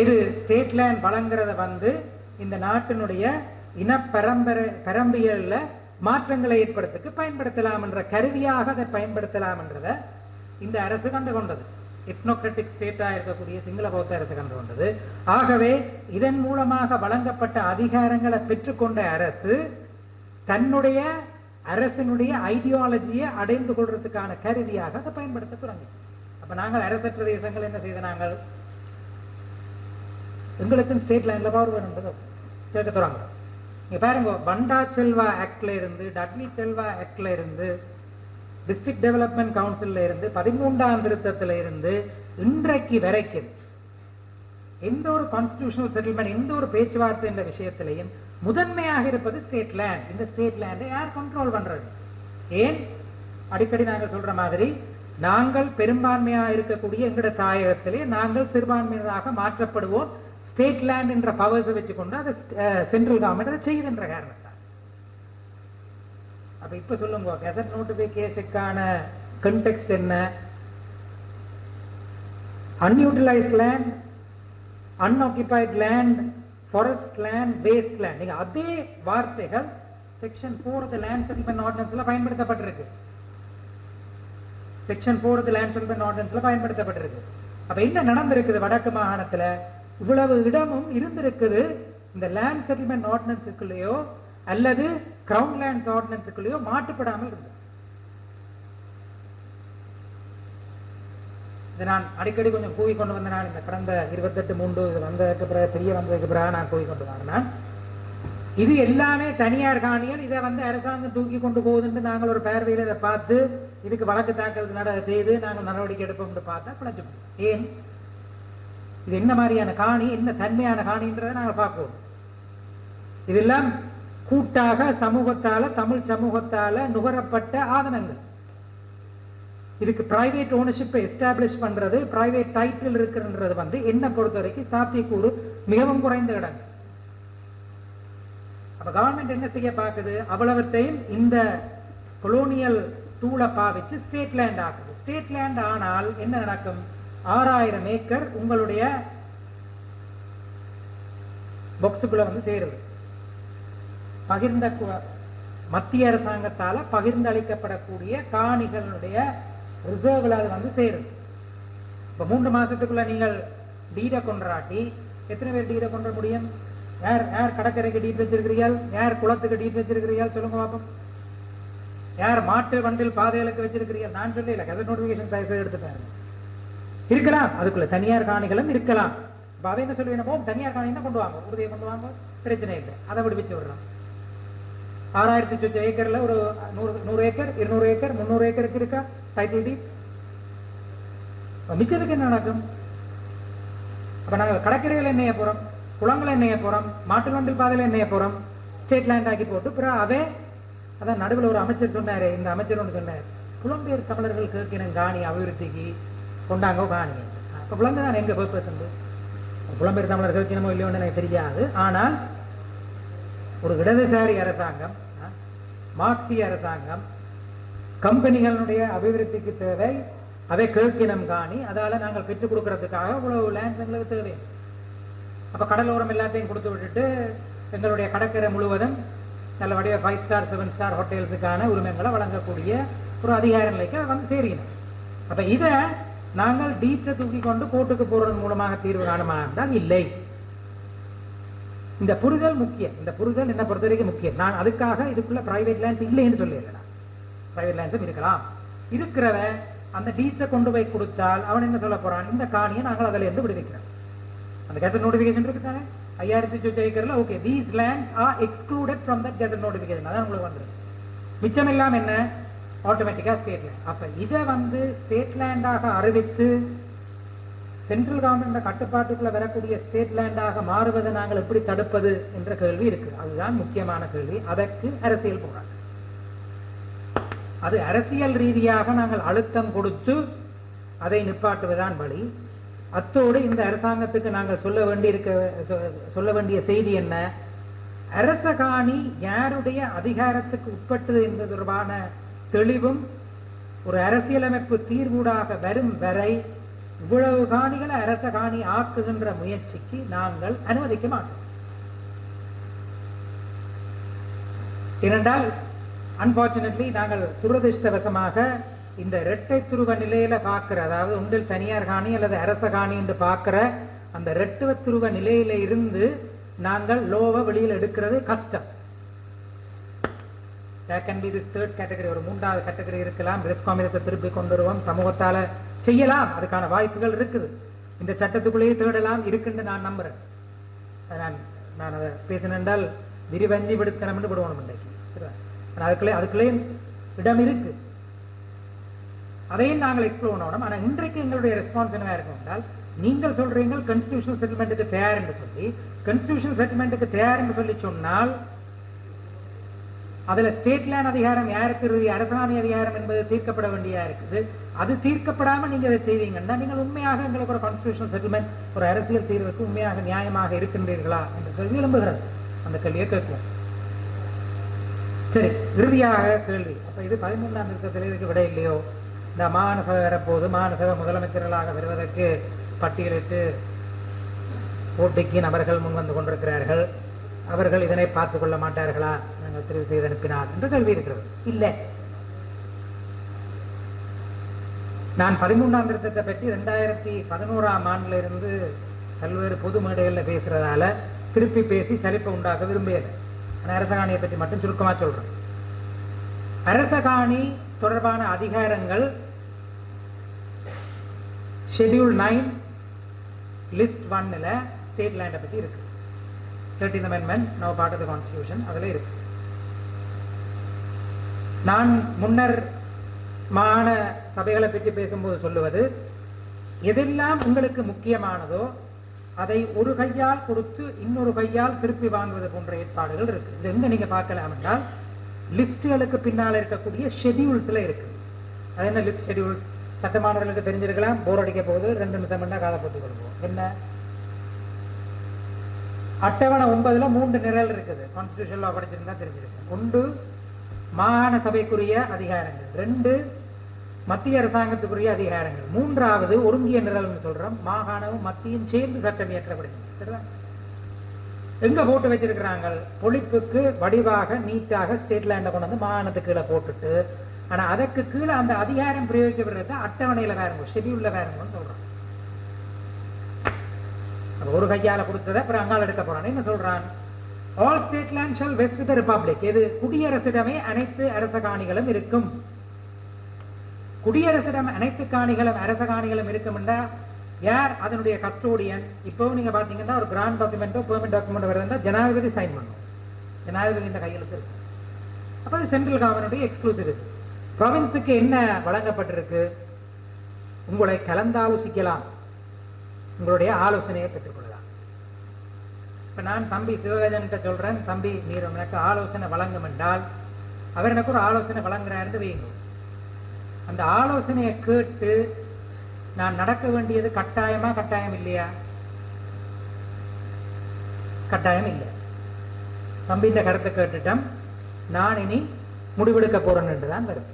இது ஸ்டேட் லேண்ட் வழங்குறத இந்த நாட்டினுடைய இன பரம்பியல்ல மாற்றங்களை ஏற்படுத்துக்கு பயன்படுத்தலாம் என்ற கருவியாக அதை பயன்படுத்தலாம் என்றத இந்த அரசு கண்டு கொண்டது. எத்னோக்ராட்டிக் ஸ்டேட்டா இருக்கக்கூடிய சிங்கள பௌத்த அரசு கண்டு கொண்டது. ஆகவே இதன் மூலமாக வழங்கப்பட்ட அதிகாரங்களை பெற்றுக்கொண்ட அரசு தன்னுடைய அரசினுடைய ஐடியாலஜியை அடைந்து கொள்றதுக்கான கருவியாக அதை பயன்படுத்த தொடங்கிச்சு. அப்ப நாங்கள் அரசற்ற தேசங்கள் என்ன செய்த, நாங்கள் எங்களுக்கும் ஸ்டேட் லைன்ல பவர் வேணும்ன்றது கேட்க தொடங்க. நீங்க பாருங்க, பண்டா செல்வா ஆக்ட்ல இருந்து, டட்லி செல்வா ஆக்ட்ல இருந்து, டிஸ்ட்ரிக்ட் டெவலப்மெண்ட் கவுன்சில்ல இருந்து, 13ஆம் திருத்தத்துல இருந்து இன்றைக்கு வரைக்கும் எந்த ஒரு கான்ஸ்டிடியூஷனல் செட்டில்மெண்ட், எந்த ஒரு பேச்சுவார்த்தை என்ற விஷயத்திலையும் முதன்மையாக இருப்பது ஸ்டேட் லேண்ட். இந்த ஸ்டேட் லேண்டை யார் கண்ட்ரோல் பண்றது? ஏன் அடிக்கடி நாங்கள் சொல்ற மாதிரி, நாங்கள் பெரும்பான்மையாக இருக்கக்கூடிய எங்களுடைய தாயகத்திலே நாங்கள் சிறுபான்மையினராக மாற்றப்படுவோம். ஸ்டேட் லேண்ட் என்ற பவர்ஸை வச்சுக்கொண்டு அதை சென்ட்ரல் கவர்மெண்ட் அதை செய்யுதுன்ற காரணத்தால். அப்ப இப்ப சொல்லுங்க, கெசட் நோட்டிபிகேஷனுக்கான கண்டெக்ஸ்ட் என்ன? Unutilised land, unoccupied land, forest land, waste land, நீங்க அதே வார்த்தைகள் செக்ஷன் 4 லேண்ட் செட்டில்மெண்ட் ஆர்டினன்ஸ்ல பயன்படுத்தப்பட்டிருக்கு. செக்ஷன் 4 லேண்ட் செட்டில்மெண்ட் ஆர்டினன்ஸ்ல பயன்படுத்தப்பட்டிருக்கு. அப்ப என்ன நடந்திருக்குது? வடக்கு மாகாணத்துல இவ்வளவு இடமும் இருந்திருக்குது, இந்த லேண்ட் செட்டில்மெண்ட் ஆர்டினன்ஸுக்குள்ளேயோ அல்லது கிரவுன் லேண்ட்ஸ் ஆர்டினன்ஸுக்குள்ளேயோ மாட்டுப்படாமல் இருந்தது. நான் அடிக்கடி கொஞ்சம் கூவி கொண்டு வந்தேன். இந்த கடந்த 28/3 வந்ததுக்கு பிறகு, தெரிய வந்ததுக்கு பிறகு நான் கூவி கொண்டு வந்தேன். இது எல்லாமே தனியார் காணிகள், இதை அரசாங்கம் தூக்கி கொண்டு போகுதுன்னு நாங்கள் ஒரு பார்வையில் இதை பார்த்து இதுக்கு வழக்கு தாக்கல் செய்து நாங்கள் நடவடிக்கை எடுப்போம்னு பார்த்தா பிழைச்சு. ஏன் இது என்ன மாதிரியான காணி, என்ன தன்மையான காணின்றதை நாங்கள் பார்ப்போம். இதெல்லாம் கூட்டாக சமூகத்தால, தமிழ் சமூகத்தால நுகரப்பட்ட ஆதனங்கள். இதுக்கு பிரைவேட் ஓனர்ஷிப்பை எஸ்டாப்ளிஷ் பண்றது, பிரைவேட் டைட்டில் இருக்குன்றது என்ன பொறுத்த வரைக்கும் சாத்தியக்கூறு மிகவும் குறைந்த இடங்கள். அப்ப கவர்மெண்ட் என்ன செய்ய பார்க்குது? அவ்வளவத்தையும் இந்த கொலோனியல் டூலை பாவிச்சு ஸ்டேட் லேண்ட் ஆகுது. ஸ்டேட் லேண்ட் ஆனால் என்ன நடக்கும்? 6000 ஏக்கர் உங்களுடைய பாக்ஸுக்குள்ள சேருது. பகிர்ந்த மத்திய அரசாங்கத்தால பகிர்ந்தளிக்கப்படக்கூடிய காணிகளுடைய ரிசர்வ்ல அது சேருது. இப்ப 3 மாசத்துக்குள்ள நீங்கள் டீடை கொண்டாட்டி எத்தனை பேர் டீடை கொண்ட முடியும்? யார் யார் கடற்கரைக்கு டீட் வச்சிருக்கிறீர்கள்? யார் குளத்துக்கு டீட் வச்சிருக்கிறீர்கள்? சொல்லுங்க பாப்போம். யார் மாட்டு வண்டில் பாதைகளுக்கு வச்சிருக்கிறீர்கள்? நான் சொல்லல, கெசட் நோட்டிபிகேஷன் தயவு எடுத்துட்டாரு. இருக்கலாம், அதுக்குள்ள தனியார் காணிகளும் இருக்கலாம். அதை என்ன சொல்லுவோம்? தனியார் காணினா கொண்டு வாங்க, உறுதியை கொண்டு வாங்க, பிரச்சனை இல்லை, அதை விடுவிச்சு விடுறோம். 6000 சொச்ச ஏக்கர்ல ஒரு 100 ஏக்கர், 200 ஏக்கர், 300 ஏக்கருக்கு இருக்கா டைட்டில் டீட்? மிச்சத்துக்கு என்ன நடக்கும்? அப்ப நாங்கள் கடற்கரையில் என்னைய போறோம், குளங்களை என்னைய போறோம், மாட்டு வண்டில் பாதையில என்னைய போறோம், ஸ்டேட் லேண்ட் ஆக்கி போட்டு பிறகு அதான் நடுவில் ஒரு அமைச்சர் சொன்னாரு, இந்த அமைச்சர் ஒன்று சொன்னார், புலம்பெயர் தமிழர்கள் கேட்கணும் காணி அபிவிருத்திக்கு கொண்டாங்க காணி. அப்ப புலம்பு தான் எங்க பர்பஸ் வந்து புலம்பெயர் தமிழர் கேட்கணுமோ இல்லையோன்னு எனக்கு தெரியாது. ஆனால் ஒரு இடதுசாரி அரசாங்கம், மார்க்சிய அரசாங்கம், கம்பெனிகளுடைய அபிவிருத்திக்கு தேவை, அதை கேட்கணும் காணி, அதால நாங்கள் பெற்றுக் கொடுக்கறதுக்காக இவ்வளவு லேண்ட் எங்களுக்கு தேவை. அப்ப கடலோரம் எல்லாத்தையும் கொடுத்து விட்டுட்டு எங்களுடைய கடற்கரை முழுவதும் நல்ல வடிவ 5 ஸ்டார் 7 ஸ்டார் ஹோட்டல்ஸுக்கான உரிமைகளை வழங்கக்கூடிய ஒரு அதிகார நிலைக்கு சேரணும். அப்ப இதை நாங்கள் டீச்சை தூக்கி கொண்டு கோர்ட்டுக்கு போறதன் மூலமாக தீர்வு காணுமா என்றால் இல்லை. இந்த புரிதல் முக்கியம். இந்த புரிதல் என்ன பொறுத்த வரைக்கும் முக்கியம். நான் அதுக்காக இதுக்குள்ள பிரைவேட் லேண்ட் இல்லைன்னு சொல்லல. பிரைவேட் லேண்ட்ஸும் இருக்கலாம். இருக்கிறவன் அந்த டீச்சை கொண்டு போய் கொடுத்தால் அவன் என்ன சொல்ல போறான்? இந்த காணியை நாங்கள் அதில் இருந்து விடுவிக்கிறோம். அந்த கெசட் நோட்டிபிகேஷன் இருக்குதானே 5000 சொச்ச ஏக்கர்ல, okay, these lands are excluded from that gazette notification. அதான் உங்களுக்கு வந்துருக்கு. மிச்சம் எல்லாம் என்ன? ஆட்டோமேட்டிக்கா ஸ்டேட் லேண்ட். அப்ப இதை ஸ்டேட் லேண்டாக அறிவித்து சென்ட்ரல் கவர்மெண்ட் கட்டுப்பாட்டுக்குள்ள வரக்கூடிய ஸ்டேட் லேண்டாக மாறுவதை நாங்கள் எப்படி தடுப்பது என்ற கேள்வி இருக்கு. அதுதான் முக்கியமான கேள்வி. அதற்கு அரசியல் போராட்டம். அது அரசியல் ரீதியாக நாங்கள் அழுத்தம் கொடுத்து அதை நிப்பாட்டுவதுதான் வழி. அத்தோடு இந்த அரசாங்கத்துக்கு நாங்கள் சொல்ல வேண்டிய செய்தி என்ன? அரச காணி யாருடைய அதிகாரத்துக்கு உட்பட்டது என்பது தொடர்பான தெளிவும் ஒரு அரசியலமைப்பு தீர்வூடாக வரும் வரை இவ்வளவு காணிகளை அரச காணி ஆக்குகின்ற முயற்சிக்கு நாங்கள் அனுமதிக்க மாட்டோம். ஏனென்றால் அன்பார்ச்சுனேட்லி நாங்கள் துரதிருஷ்டவசமாக இந்த இரட்டை துருவ நிலையில பார்க்கிற, அதாவது ஒன்றில் தனியார் காணி அல்லது அரச காணி என்று பார்க்கிற அந்த இரட்டை துருவ நிலையில இருந்து நாங்கள் லோவை வெளியில் எடுக்கிறது கஷ்டம். There can be this third category, ஒரு மூன்றாவது கேட்டகரி இருக்கலாம். ரெஸ்காமினஸை திருப்பி கொண்டு வருவோம், சமூகத்தால செய்யலாம், அதுக்கான வாய்ப்புகள் இருக்குது. இந்த சட்டத்துக்குள்ளேயே தேடலாம் இருக்குன்னு நான் நம்புறேன். நான் அதை பேசினால் விரிவஞ்சி விடுத்தனம் விடுவோம் இன்றைக்கு. அதுக்குள்ளே இடம் இருக்கு, அதையும் நாங்கள் எக்ஸ்ப்ளோர் பண்ணணும். ஆனா இன்றைக்கு எங்களுடைய ரெஸ்பான்ஸ் என்னவா இருக்கும் என்றால், நீங்கள் சொல்றீங்க கான்ஸ்டிடியூஷனல் செட்டில்மெண்ட்டுக்கு தயார் என்று சொல்லி, கான்ஸ்டிடியூஷனல் செட்டில்மெண்ட்டுக்கு தயார் என்று சொல்லி சொன்னால் அதுல ஸ்டேட் லேண்ட் அதிகாரம் யாருக்கு இறுதி, அரசாணை அதிகாரம் என்பது தீர்க்கப்பட வேண்டியா இருக்குது. அது தீர்க்கப்படாம நீங்க அதை செய்வீங்கன்னா நீங்கள் உண்மையாக எங்களுக்கு ஒரு கான்ஸ்டிடியூஷனல் செட்டில்மெண்ட், ஒரு அரசியல் தீர்வுக்கு உண்மையாக நியாயமாக இருக்கின்றீர்களா என்ற கேள்வி எழும்புகிறது. அந்த கேள்வியை கேட்குவோம். சரி, இறுதியாக கேள்வி, அப்ப இது 13ஆம் திருத்தத்தில் இதுக்கு விட இல்லையோ? இந்த மாகாண சபை வரப்போது, மாகாண சபை முதலமைச்சர்களாக வருவதற்கு பட்டியலிட்டு போட்டிக்கு நபர்கள் முன் வந்து கொண்டிருக்கிறார்கள். அவர்கள் இதனை பார்த்துக் கொள்ள மாட்டார்களா நாங்கள் தெரிவு செய்து அனுப்பினார் என்று கேள்வி இருக்கிறது. இல்லை, நான் 13ஆம் திருத்தத்தை பற்றி 2011ஆம் ஆண்டுல இருந்து பல்வேறு பொது மேடைகளில் பேசுறதால திருப்பி பேசி சலிப்பை உண்டாக்க விரும்பியது. அரச காணியை பற்றி மட்டும் சுருக்கமா சொல்றேன். அரச காணி தொடர்பான அதிகாரங்கள் ஷெட்யூல் 9 லிஸ்ட் 1ல ஸ்டேட் லேண்டை பற்றி இருக்கு. 13th Amendment, now part of the Constitution, அதுல இருக்கு. நான் முன்னர் மாகாண சபைகளை பற்றி பேசும்போது சொல்லுவது, எதெல்லாம் உங்களுக்கு முக்கியமானதோ அதை ஒரு கையால் கொடுத்து இன்னொரு கையால் திருப்பி வாங்குவது போன்ற ஏற்பாடுகள் இருக்கு. இது எங்க நீங்க பார்க்கலாம் என்றால், லிஸ்டுகளுக்கு பின்னால் இருக்கக்கூடிய ஷெட்யூல்ஸ்ல இருக்கு. அது என்ன லிஸ்ட் ஷெட்யூல்ஸ்? சட்டமானவர்களுக்கு தெரிஞ்சிருக்கலாம், போர் அடிக்க போகுது, 2 நிமிஷம் என்ன காதை போட்டுக் கொள்வோம். என்ன அட்டவணை 9ல 3 நிரல் இருக்குது. கான்ஸ்டிடியூஷன் லா படிச்சிருந்தா தெரிஞ்சிருக்கு. 1 மாகாண சபைக்குரிய அதிகாரங்கள், 2 மத்திய அரசாங்கத்துக்குரிய அதிகாரங்கள், 3வது ஒருங்கிய நிரல் சொல்றோம், மாகாணமும் மத்தியும் சேர்ந்து சட்டம் இயற்றப்படுகிறது. எங்க போட்டு வச்சிருக்கிறாங்க? பொழிப்புக்கு வடிவாக நீட்டாக ஸ்டேட் லேண்ட கொண்டு வந்து மாகாணத்துக்கு கீழே போட்டுட்டு, ஆனா அதற்கு கீழே அந்த அதிகாரம் பிரயோகிக்கப்படுறது அட்டவணையில வேறுங்க, ஷெட்யூல்ல வேறுங்கன்னு சொல்றோம். ஒரு கையால கொடுத்ததை அப்புறம் அங்கால எடுக்க போறான். என்ன சொல்றான்? All state land shall vest with the republic. இது குடியரசிடமே அனைத்து அரச காணிகளும் இருக்கும். குடியரசிடம் அனைத்து காணிகளும் அரச காணிகளும் இருக்கும் என்றா யார் அதனுடைய கஸ்டோடியன்? இப்போ நீங்க பாத்தீங்கன்னா ஒரு கிராண்ட் டாக்குமெண்டோ பெர்மனன்ட் டாக்குமெண்டோ வருதுன்னா ஜனாதிபதி சைன் பண்ணும். ஜனாதிபதி இந்த கையெழுத்து இருக்கு. அப்ப அது சென்ட்ரல் கவர்மெண்ட் எக்ஸ்க்ளூசிவ். ப்ராவின்ஸுக்கு என்ன வழங்கப்பட்டிருக்கு? உங்களை கலந்தாலோசிக்கலாம், உங்களுடைய ஆலோசனையை பெற்றுக்கொள்ளலாம். இப்ப நான் தம்பி சிவகஜன்கிட்ட சொல்றேன், தம்பி நீர் எனக்கு ஆலோசனை வழங்கும் என்றால், அவர் எனக்கு ஒரு ஆலோசனை வழங்குறாரு வைங்க. அந்த ஆலோசனையை கேட்டு நான் நடக்க வேண்டியது கட்டாயமா? கட்டாயம் இல்லையா? கட்டாயம் இல்லை. தம்பி இந்த கருத்தை கேட்டுட்டோம், நான் இனி முடிவெடுக்க போறேன் என்றுதான் வருது.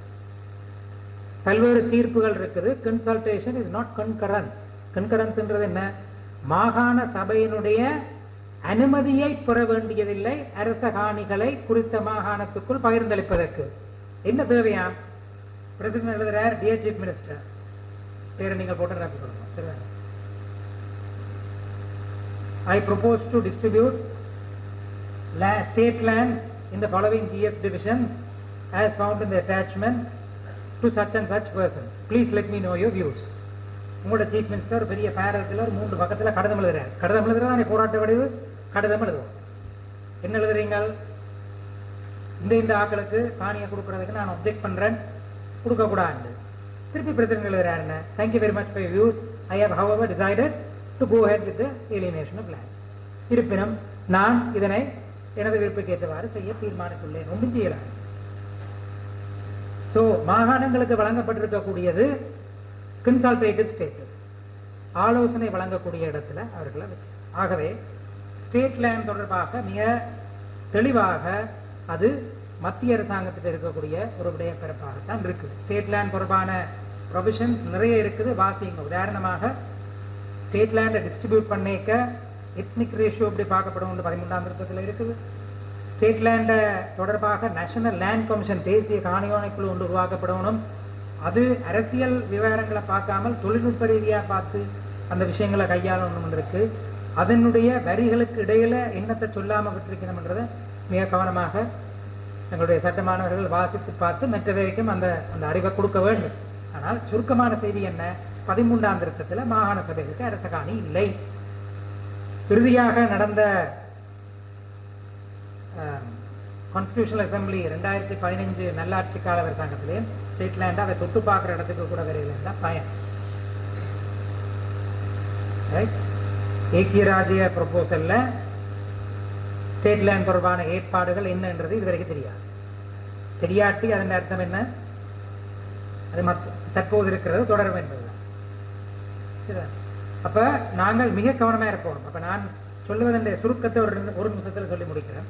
பல்வேறு தீர்ப்புகள் இருக்குது. Consultation is not concurrence. Concurrence என்றது என்ன? மாகாண சபையினுடைய அனுமதியை பெற வேண்டியதில்லை அரச காணிகளை குறித்த மாகாணத்துக்குள் பகிர்ந்தளிப்பதற்கு. என்ன தேவையா? பிரசிடன்ட் எழுதுறார், டியர் சீஃப் மினிஸ்டர், பேரை நீங்கள் போட்டோகிராஃபி கொடுக்கணும். I propose to distribute state lands in the following GS divisions as found in the attachment to such and such persons. Please let me know your views. உங்களோட chief minister பெரிய பேரத்தில் ஒரு 3 பக்கத்தில் கடிதம் எழுதுறாரு. கடிதம் எழுதுறதா போராட்ட வடிவு கடிதம் எழுதுவோம். என்ன எழுதுறீங்க? இந்த ஆக்களுக்கு காணியை கொடுக்கறதுக்கு நான் அப்ஜெக்ட் பண்றேன், கொடுக்க கூடாது. திருப்பி president எழுதுறாருன்னு, thank you very much for your views. I have however decided to go ahead with the alienation of land. இருப்பினும் நான் இதனை எனது விருப்பக்கு ஏற்றவாறு செய்ய தீர்மானித்துள்ளேன். ஒன்றும் செய்யலாம். சோ மாகாணங்களுக்கு வழங்கப்பட்டிருக்கக்கூடியது கன்சல்டேட்டிவ் ஸ்டேட்டஸ், ஆலோசனை வழங்கக்கூடிய இடத்துல அவர்களை வச்சு. ஆகவே ஸ்டேட் லேண்ட் தொடர்பாக மிக தெளிவாக அது மத்திய அரசாங்கத்தில் இருக்கக்கூடிய ஒரு விடயப்பிறப்பாகத்தான் இருக்குது. ஸ்டேட் லேண்ட் தொடர்பான ப்ரொவிஷன்ஸ் நிறைய இருக்குது, வாசிங்க. உதாரணமாக ஸ்டேட் லேண்டை டிஸ்ட்ரிபியூட் பண்ணிக்க எத்னிக் ரேஷியோ எப்படி பார்க்கப்படும் 13ஆம் திருத்தத்தில் இருக்குது. ஸ்டேட் லேண்டை தொடர்பாக நேஷனல் லேண்ட் கமிஷன், தேசிய காணியாணைக்குழு ஒன்று உருவாக்கப்படணும். அது அரசியல் விவகாரங்களை பார்க்காமல் தொழில்நுட்ப ரீதியாக பார்த்து அந்த விஷயங்களை கையாளணும் இருக்கு. அதனுடைய வரிகளுக்கு இடையில என்னத்தை சொல்லாமல் விட்டிருக்கணும்ன்றதை மிக கவனமாக எங்களுடைய சட்டமானவர்கள் வாசித்து பார்த்து மற்றவைக்கும் அந்த அந்த அறிவை கொடுக்க வேண்டும். ஆனால் சுருக்கமான செய்தி என்ன, 13ஆம் திருத்தத்தில் மாகாண சபைகளுக்கு அரச காணி இல்லை. இறுதியாக நடந்த கான்ஸ்டிடியூஷனல் அசம்பிளி 2015 நல்லாட்சி கால அரசாங்கத்திலே ஸ்டேட் லேண்ட் அதை தொட்டு பார்க்குற இடத்துக்கு கூட வரையில பயன். ஏக்கிய ராஜ்ய ப்ரொபோசல்ல ஸ்டேட் லேண்ட் தொடர்பான ஏற்பாடுகள் என்னன்றது இதுவரைக்கும் தெரியாது. தெரியாட்டி அதன் அர்த்தம் என்ன, அது தற்போது இருக்கிறது தொடரும் என்பதுதான். அப்ப நாங்கள் மிக கவனமா இருப்போம். அப்ப நான் சொல்லுவதன் சுருக்கத்தை ஒரு நிமிஷத்தில் சொல்லி முடிக்கிறேன்.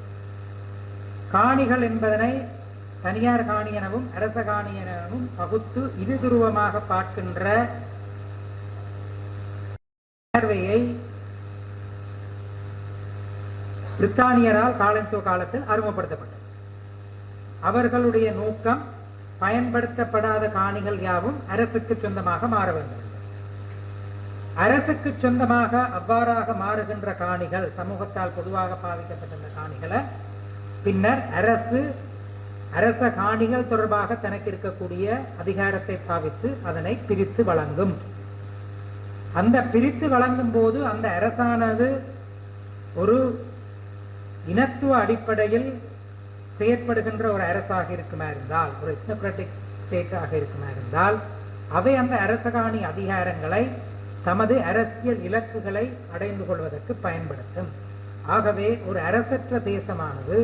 காணிகள் என்பதனை தனியார் காணி எனவும் அரச காணி எனவும் பகுத்து இருதுருவமாக பார்க்கின்ற பார்வையை பிரித்தானியரால் காலத்துவ காலத்தில் அறிமுகப்படுத்தப்பட்டது. அவர்களுடைய நோக்கம் பயன்படுத்தப்படாத காணிகள் யாவும் அரசுக்கு சொந்தமாக மாற வேண்டும். அரசுக்கு சொந்தமாக அவ்வாறாக மாறுகின்ற காணிகள், சமூகத்தால் பொதுவாக பாதிக்கப்பட்ட காணிகளை பின்னர் அரச காணிகள் தொடர்பாக தனக்கு இருக்கக்கூடிய அதிகாரத்தை பாவித்து அதனை பிரித்து வழங்கும். அந்த பிரித்து வழங்கும் போது அந்த அரசானது ஒரு இனத்துவ அடிப்படையில் செயற்படுகின்ற ஒரு அரசாக இருக்குமா இருந்தால், ஒரு எத்னோக்ராட்டிக் ஸ்டேட்டாக இருக்குமா இருந்தால், அவை அந்த அரச காணி அதிகாரங்களை தமது அரசியல் இலக்குகளை அடைந்து கொள்வதற்கு பயன்படுத்தும். ஆகவே ஒரு அரசற்ற தேசமானது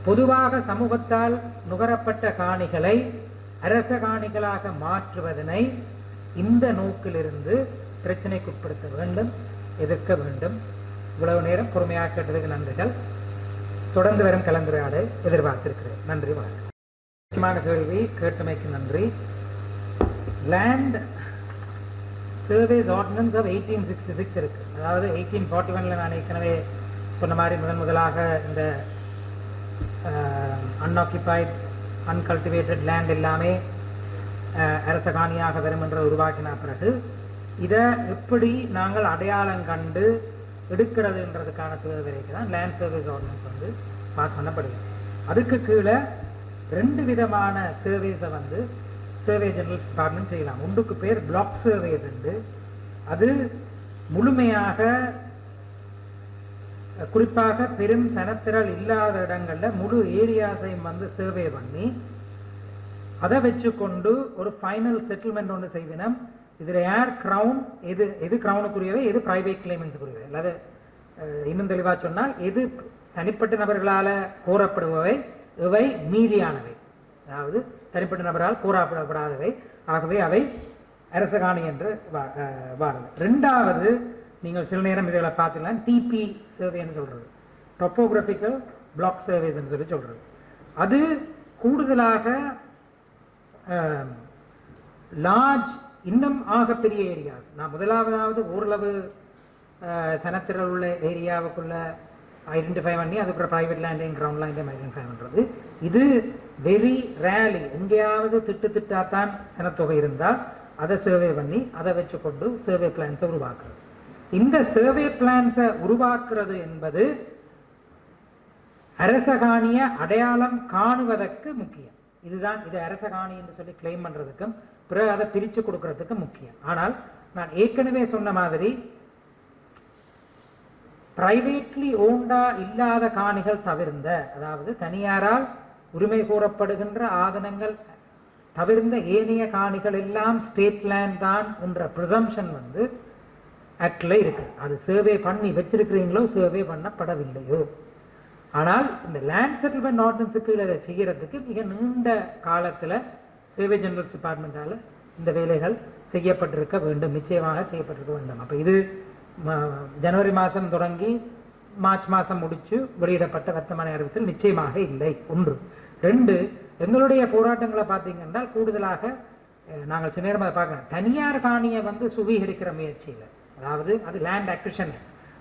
பொதுவாக சமூகத்தால் நுகரப்பட்ட காணிகளை அரச காணிகளாக மாற்றுவதனை இந்த நோக்கிலிருந்து பிரச்சனைக்குட்படுத்த வேண்டும், எதிர்க்க வேண்டும். இவ்வளவு நேரம் பொறுமையாக கேட்டதுக்கு நன்றிகள். தொடர்ந்து வரும் கலந்துரையாடல் எதிர்பார்த்திருக்கிறேன். நன்றி, வணக்கம். முக்கியமான கேள்வி கேட்டமைக்கு நன்றி. லேண்ட் சர்வேஸ் ஆர்டினன்ஸ் ஆஃப் 1866 இருக்கு. அதாவது 1841 நான் ஏற்கனவே சொன்ன மாதிரி முதலாக இந்த அன்ஆக்கியபைட் அன்கல்டிவேட்டட் லேண்ட் எல்லாமே அரச காணியாக வரும் என்று உருவாக்கின பிறகு இதை எப்படி நாங்கள் அடையாளம் கண்டு எடுக்கிறதுன்றதுக்கான தேவைக்கு தான் லேண்ட் சர்வீஸ் ஆர்டினன்ஸ் வந்து பாஸ் பண்ணப்படுது. அதுக்கு கீழே 2 விதமான சர்வேஸை வந்து சர்வே ஜெனரல் டிபார்ட்மெண்ட் செய்யலாம். ஒன்றுக்கு பேர் பிளாக் சர்வேஸ் உண்டு. அது முழுமையாக குறிப்பாக பெரும் சனத்திரல் இல்லாத இடங்கள்ல முழு ஏரியாஸையும் வந்து சர்வே பண்ணி அதை வச்சுக்கொண்டு ஒரு ஃபைனல் செட்டில்மெண்ட் ஒன்று செய்தினம். இதுல யார் கிரவுன், எது கிரவுனுக்குரியவை, எது பிரைவேட் கிளைமெண்ட்ஸுக்குரியவை, அல்லாத இன்னும் தெளிவா சொன்னால் எது தனிப்பட்ட நபர்களால கோரப்படுபவை, இவை மீதியானவை, அதாவது தனிப்பட்ட நபரால் கூறப்படாதவை. ஆகவே அவை அரச காணி என்று வாருது. 2வது, நீங்கள் சில நேரம் இதில் பார்த்தீங்கன்னா டிபி சர்வேன்னு சொல்றது, டொப்போகிராபிக்கல் பிளாக் சர்வேஸ் சொல்லி சொல்றது. அது கூடுதலாக லார்ஜ், இன்னும் ஆகப்பெரிய ஏரியாஸ், நான் முதலாவதாவது ஓரளவு சனத்திரல் உள்ள ஏரியாவுக்குள்ள ஐடென்டிஃபை பண்ணி அதுக்கப்புறம் பிரைவேட் லேண்டையும் கிரவுண்ட் லேண்டையும் ஐடென்டிஃபை பண்ணுறது. இது வெரி ரேலி, எங்கேயாவது திட்டாத்தான் சனத்தொகை இருந்தால் அதை சர்வே பண்ணி அதை வச்சுக்கொண்டு சர்வே பிளான்ஸை உருவாக்குறது. இந்த சர்வே பிளான்ஸை உருவாக்குறது என்பது அரச காணிய அடையாளம் காணுவதற்கு முக்கியம். இதுதான் இது அரச காணி என்று சொல்லி கிளைம் பண்றதுக்கும் பிறகு அதை பிரித்து கொடுக்கறதுக்கு முக்கியம். ஆனால் நான் ஏற்கனவே சொன்ன மாதிரி பிரைவேட்லி ஓண்டா இல்லாத காணிகள் தவிர்ந்த, அதாவது தனியாரால் உரிமை கோரப்படுகின்ற ஆதனங்கள் தவிர்ந்த ஏனைய காணிகள் எல்லாம் ஸ்டேட் லேண்ட் தான் என்ற பிரிசம்ஷன் வந்து ஆக்ட்ல இருக்கு. அது சர்வே பண்ணி வச்சிருக்கிறீங்களோ சர்வே பண்ணப்படவில்லையோ. ஆனால் இந்த லேண்ட் செட்டில்மெண்ட் ஆர்டினன்ஸுக்கு இதை செய்யறதுக்கு மிக நீண்ட காலத்துல சர்வே ஜெனரல் டிபார்ட்மெண்டால இந்த வேலைகள் செய்யப்பட்டிருக்க வேண்டும், நிச்சயமாக செய்யப்பட்டிருக்க வேண்டும். அப்ப இது ஜனவரி மாதம் தொடங்கி மார்ச் மாதம் முடிச்சு வெளியிடப்பட்ட வர்த்தமானி அறிவித்தல் நிச்சயமாக இல்லை. ஒன்று. ரெண்டு, எங்களுடைய போராட்டங்களை பார்த்தீங்கன்னா கூடுதலாக நாங்கள் சில நேரம் அதை பார்க்கணும், தனியார் காணியை வந்து சுவீகரிக்கிற முயற்சியில், அதாவது அது லேண்ட் அக்விஷன்,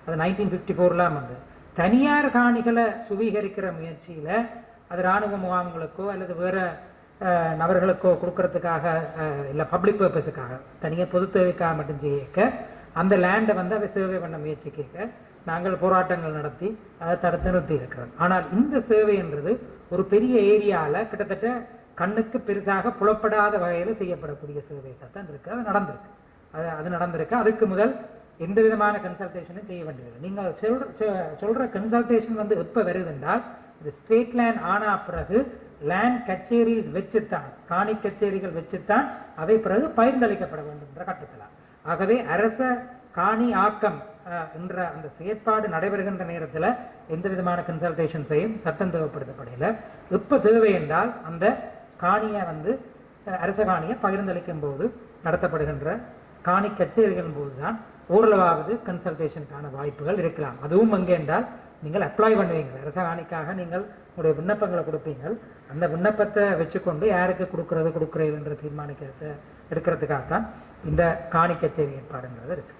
அது 1954 வந்து தனியார் காணிகளை சுவீகரிக்கிற முயற்சியில் அது இராணுவ முகாம்களுக்கோ அல்லது வேற நபர்களுக்கோ கொடுக்கறதுக்காக இல்லை பப்ளிக் பர்பஸுக்காக தனியாக பொது தேவைக்காக மட்டும் செய்யக்க அந்த லேண்டை வந்து அதை சேவை பண்ண முயற்சி கேட்க நாங்கள் போராட்டங்கள் நடத்தி அதை தடுத்து நிறுத்தி இருக்கிறோம். ஆனால் இந்த சேவை என்றது ஒரு பெரிய ஏரியாவில் கிட்டத்தட்ட கண்ணுக்கு பெருசாக புலப்படாத வகையில் செய்யப்படக்கூடிய சேவை சட்டம் இருக்கு. அது நடந்திருக்கு. அது நடந்திருக்கு. அதுக்கு முதல் எந்த விதமான கன்சல்டேஷனும் செய்ய வேண்டியதில்லை. நீங்கள் சொல்ற கன்சல்டேஷன் வந்து எப்போ வருது என்றால் இது ஸ்டேட் லேண்ட் ஆனா பிறகு லேண்ட் கச்சேரிஸ் வச்சுத்தான், காணி கச்சேரிகள் வச்சுத்தான் அவை பிறகு பகிர்ந்தளிக்கப்பட வேண்டும் என்ற கட்டத்தில். ஆகவே அரச காணி ஆக்கம் என்ற அந்த செயற்பாடு நடைபெறுகின்ற நேரத்தில் எந்த விதமான கன்சல்டேஷன்ஸையும் சட்டம் தேவைப்படுத்தப்படையில. எப்போ தேவை என்றால் அந்த காணியை வந்து அரச காணியை பகிர்ந்தளிக்கும் போது நடத்தப்படுகின்ற காணி கச்சேரிகள் போதுதான் ஓரளவாவது கன்சல்டேஷனுக்கான வாய்ப்புகள் இருக்கலாம். அதுவும் எங்கே என்றால் நீங்கள் அப்ளை பண்ணுவீங்க, அரச காணிக்காக நீங்கள் உங்களுடைய விண்ணப்பங்களை கொடுப்பீங்க. அந்த விண்ணப்பத்தை வச்சுக்கொண்டு யாருக்கு கொடுக்கறது என்ற தீர்மானிக்கிறத எடுக்கிறதுக்காகத்தான் இந்த காணி கச்சேரி ஏற்பாடுங்கிறது இருக்கு.